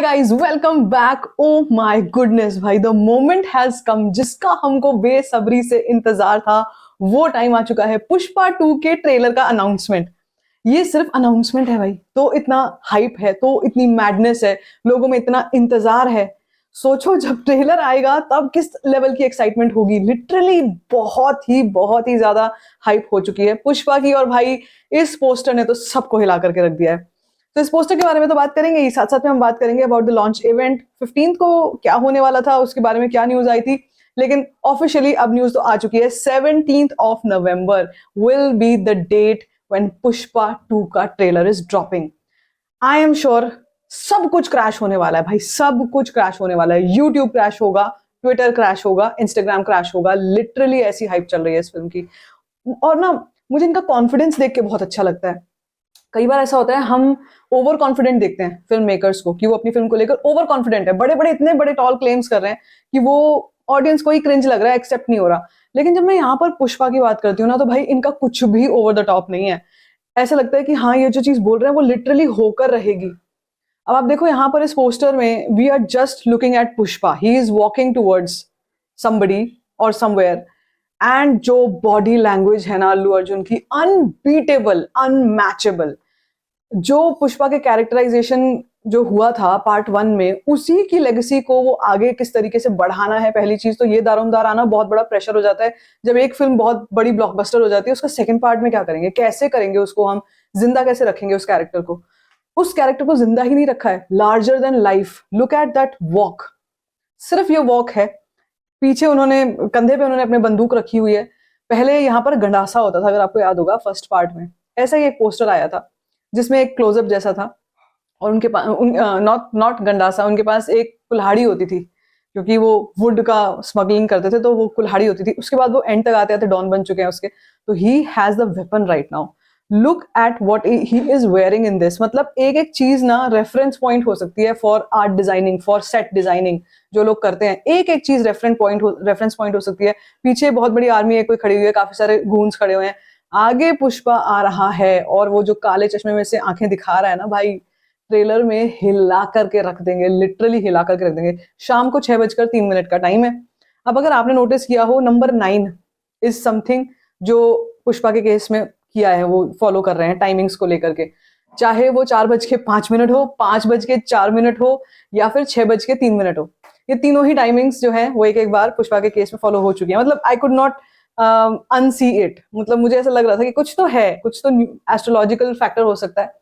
Hi guys, welcome back. Oh my goodness भाई, the moment has come जिसका हमको बेसब्री से इंतजार था। वो टाइम आ चुका है पुष्पा 2 के ट्रेलर का अनाउंसमेंट। ये सिर्फ अनाउंसमेंट है भाई, तो इतना हाइप है, तो इतनी मैडनेस है, लोगों में इतना इंतजार है। सोचो जब ट्रेलर आएगा तब किस लेवल की एक्साइटमेंट होगी। लिटरली बहुत ही ज्यादा हाइप हो चुकी है पुष्पा की। और भाई इस पोस्टर ने तो सबको हिला करके रख दिया है। तो इस पोस्टर के बारे में तो बात करेंगे ही, साथ साथ में हम बात करेंगे अबाउट द लॉन्च इवेंट 15 को क्या होने वाला था, उसके बारे में क्या न्यूज आई थी। लेकिन ऑफिशियली अब न्यूज तो आ चुकी है, 17th of November will be the date when Pushpa 2 का trailer is dropping. I am sure सब कुछ क्रैश होने वाला है भाई, सब कुछ क्रैश होने वाला है। यूट्यूब क्रैश होगा, ट्विटर क्रैश होगा, इंस्टाग्राम क्रैश होगा। लिटरली ऐसी हाइप चल रही है इस फिल्म की। और ना, मुझे इनका कॉन्फिडेंस देख के बहुत अच्छा लगता है। कई बार ऐसा होता है, हम ओवर कॉन्फिडेंट देखते हैं फिल्म मेकर्स को कि वो अपनी फिल्म को लेकर ओवर कॉन्फिडेंट है, बड़े बड़े इतने बड़े टॉल क्लेम्स कर रहे हैं कि वो ऑडियंस को ही क्रिंज लग रहा है, एक्सेप्ट नहीं हो रहा। लेकिन जब मैं यहाँ पर पुष्पा की बात करती हूँ ना, तो भाई इनका कुछ भी ओवर द टॉप नहीं है। ऐसा लगता है कि हाँ, ये जो चीज बोल रहे हैं वो लिटरली होकर रहेगी। अब आप देखो यहाँ पर इस पोस्टर में, we are just looking at Pushpa, he is walking towards somebody और समवेयर। एंड जो बॉडी लैंग्वेज है ना अल्लू अर्जुन की, अनबीटेबल, अनमैचेबल। जो पुष्पा के कैरेक्टराइजेशन जो हुआ था पार्ट 1 में, उसी की लेगेसी को वो आगे किस तरीके से बढ़ाना है। पहली चीज तो ये दारोमदार आना बहुत बड़ा प्रेशर हो जाता है। जब एक फिल्म बहुत बड़ी ब्लॉकबस्टर हो जाती है, उसका सेकंड पार्ट में क्या करेंगे, कैसे करेंगे उसको, हम जिंदा कैसे रखेंगे उस कैरेक्टर को। उस कैरेक्टर को जिंदा ही नहीं रखा है, larger than life. Look at that walk, सिर्फ ये वॉक है। पीछे उन्होंने, कंधे पे उन्होंने अपने बंदूक रखी हुई है। पहले यहाँ पर गंडासा होता था, अगर आपको याद होगा फर्स्ट पार्ट में ऐसा ही एक पोस्टर आया था जिसमें एक क्लोजअप जैसा था। और उनके पास नॉट नॉट गंडासा, उनके पास एक कुल्हाड़ी होती थी, क्योंकि वो वुड का स्मगलिंग करते थे, तो वो कुल्हाड़ी होती थी। उसके बाद वो एंड तक आते आते डॉन बन चुके हैं उसके। तो he has the weapon right now. Look at what he is wearing in this. मतलब एक एक चीज ना रेफरेंस पॉइंट हो सकती है for art designing, for set designing. जो लोग करते हैं, एक एक चीज रेफरेंस पॉइंट हो सकती है। पीछे बहुत बड़ी आर्मी है कोई खड़ी हुई है, काफी सारे गूंस खड़े हुए हैं। आगे पुष्पा आ रहा है, और वो जो काले चश्मे में से आंखें दिखा रहा है ना भाई, ट्रेलर में हिला करके रख देंगे, लिटरली हिला करके रख देंगे। शाम को 6:03 का टाइम है। अब अगर आपने नोटिस किया हो, नंबर 9 इज समथिंग जो पुष्पा के केस में किया है, वो फॉलो कर रहे हैं टाइमिंग्स को लेकर के। चाहे वो 4:05 हो, 5:04 हो, या फिर 6:03 हो, ये तीनों ही टाइमिंग्स जो है वो एक एक बार पुष्पा के केस में फॉलो हो चुकी है। मतलब I could not unsee it. मतलब मुझे ऐसा लग रहा था कि कुछ तो है, कुछ तो एस्ट्रोलॉजिकल फैक्टर हो सकता है।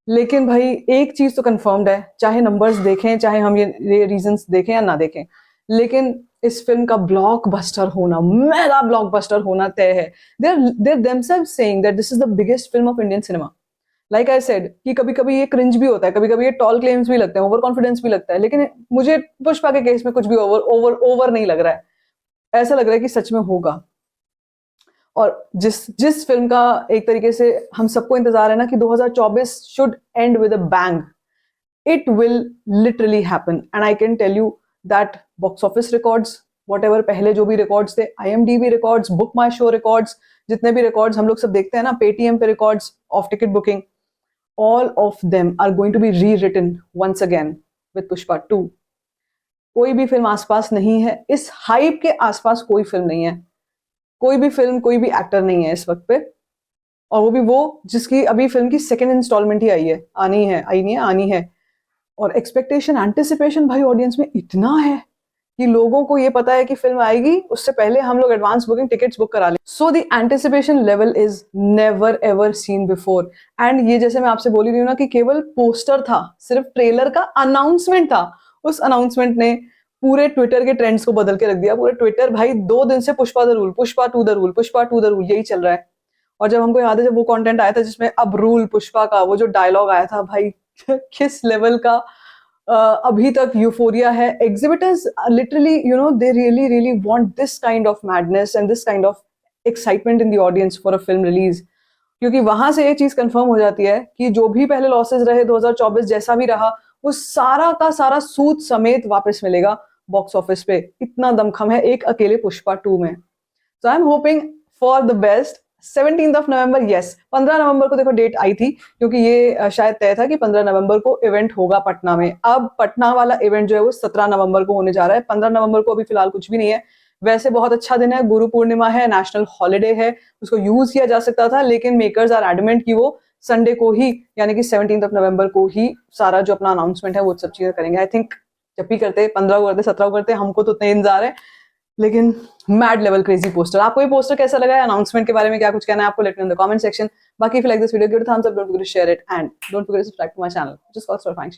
लेकिन भाई एक चीज तो कंफर्म्ड है, चाहे नंबर्स देखें, चाहे हम ये रीजंस देखें या ना देखें, लेकिन इस फिल्म का ब्लॉकबस्टर होना, मेगा ब्लॉकबस्टर होना तय है। There themselves saying that this is the biggest film of Indian cinema. Like I said कि कभी कभी ये क्रिंज भी होता है, कभी कभी ये टॉल क्लेम्स भी लगते हैं, ओवर कॉन्फिडेंस भी लगता है, लेकिन मुझे पुष्पा के केस में कुछ भी ओवर नहीं लग रहा है। ऐसा लग रहा है कि सच में होगा। और जिस जिस फिल्म का एक तरीके से हम सबको इंतजार है ना कि 2024 should end with a bang, it will literally happen. And I can tell you that box office records, what पहले जो भी रिकॉर्ड्स थे, IMDb records, Book My Show records, जितने भी रिकॉर्ड्स हम लोग सब देखते हैं ना, पेटीएम पे records of ticket booking, all of them are going to be rewritten once again with Pushpa 2. कोई भी फिल्म आसपास नहीं है, इस हाइप के आसपास कोई फिल्म नहीं है, कोई भी फिल्म, कोई भी एक्टर नहीं है इस वक्त पे। और वो भी वो जिसकी अभी फिल्म की सेकेंड इंस्टॉलमेंट ही आई है, आनी है, आई नहीं है, आनी है। और एक्सपेक्टेशन, एंटिसिपेशन भाई ऑडियंस में इतना है कि लोगों को ये पता है कि फिल्म आएगी, उससे पहले हम लोग एडवांस बुकिंग टिकट्स बुक करा लें। So the anticipation level is never ever seen before. And ये जैसे मैं आपसे बोली रही हूँ ना कि केवल पोस्टर था, सिर्फ ट्रेलर का अनाउंसमेंट था। उस अनाउंसमेंट ने पूरे ट्विटर के ट्रेंड्स को बदल के रख दिया। पूरे ट्विटर भाई 2 दिन से Pushpa the rule, Pushpa 2 the rule, Pushpa 2 the rule, यही चल रहा है। और जब हमको याद है, जब वो कंटेंट आया था जिसमें अब रूल पुष्पा का वो जो डायलॉग आया था भाई, किस लेवल का अभी तक यूफोरिया है। Exhibitors literally, you know, they really really want this kind of madness and this kind of excitement in the audience for a film release. क्योंकि वहां से ये चीज कंफर्म हो जाती है कि जो भी पहले लॉसेस रहे, 2024 जैसा भी रहा, वो सारा का सारा सूद समेत वापस मिलेगा बॉक्स ऑफिस पे। इतना दमखम है एक अकेले पुष्पा 2 में। So I am hoping for the best. 17th of November, yes 15 नवंबर को देखो डेट आई थी, क्योंकि ये शायद तय था कि 15 नवंबर को इवेंट होगा पटना में। अब पटना वाला इवेंट जो है वो 17 नवंबर को होने जा रहा है। 15 नवंबर को अभी फिलहाल कुछ भी नहीं है। वैसे बहुत अच्छा दिन है, गुरु पूर्णिमा है, नेशनल हॉलिडे है, उसको यूज किया जा सकता था, लेकिन मेकर्स आर एडमेंट कि वो संडे को ही, यानी कि 17th ऑफ नवंबर को ही सारा जो अपना अनाउंसमेंट है वो सब चीजें करेंगे। आई थिंक जब भी करते 15 को करते 17 को करते, हमको तो उतना इंतजार है, लेकिन मैड लेवल क्रेजी पोस्टर। आपको ये पोस्टर कैसा लगा है? अनाउंसमेंट के बारे में क्या कुछ कहना है आपको? Let me in the comment section. बाकी if you like this video, give it a thumbs up, don't forget to share it and don't forget to subscribe to my channel, just call for find